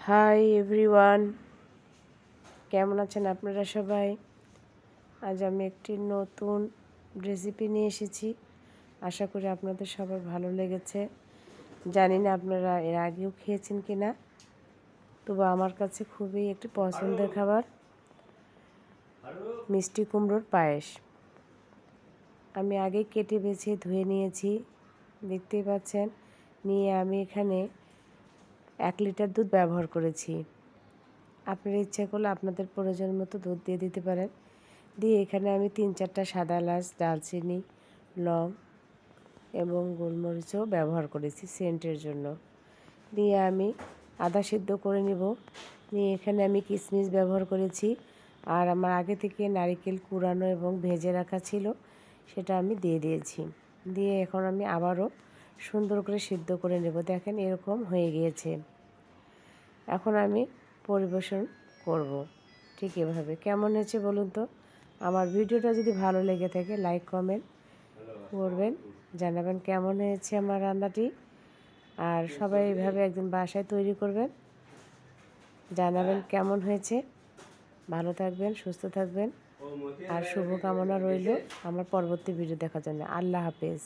Hi everyone, কেমন আছেন আপনারা সবাই? আজ আমি একটি নতুন রেসিপি নিয়ে এসেছি। আশা করি আপনাদের সবার ভালো লেগেছে। জানি না আপনারা এর আগেও খেয়েছেন কি না, তবু আমার কাছে খুবই একটি পছন্দের খাবার মিষ্টি কুমড়োর পায়েস। আমি আগে কেটে বেছে ধুয়ে নিয়েছি, দেখতেই পাচ্ছেন। নিয়ে আমি এখানে 1 লিটার দুধ ব্যবহার করেছি। আপনারা ইচ্ছা করলে আপনাদের প্রয়োজন মতো দুধ দিয়ে দিতে পারেন। দিয়ে এখানে আমি 3-4টা সাদা এলাচ, দারচিনি, লং এবং গোলমরিচও ব্যবহার করেছি সেন্টের জন্য। দিয়ে আমি আদা সিদ্ধ করে নেব। নিয়ে এখানে আমি কিশমিশ ব্যবহার করেছি, আর আমার আগে থেকে নারকেল কুড়ানো এবং ভেজে রাখা ছিল, সেটা আমি দিয়ে দিয়েছি। দিয়ে এখন আমি আবারও সুন্দর করে সিদ্ধ করে নেব। দেখেন এরকম হয়ে গিয়েছে। এখন আমি পরিবেশন করব ঠিক এভাবে। কেমন হয়েছে বলুন তো? আমার ভিডিওটা যদি ভালো লেগে থাকে লাইক কমেন্ট করবেন, জানাবেন কেমন হয়েছে আমার রান্নাটি। আর সবাই এইভাবে একদিন বাসায় তৈরি করবেন, জানাবেন কেমন হয়েছে। ভালো থাকবেন, সুস্থ থাকবেন, আর শুভকামনা রইল আমার পরবর্তী ভিডিও দেখার জন্য। আল্লাহ হাফেজ।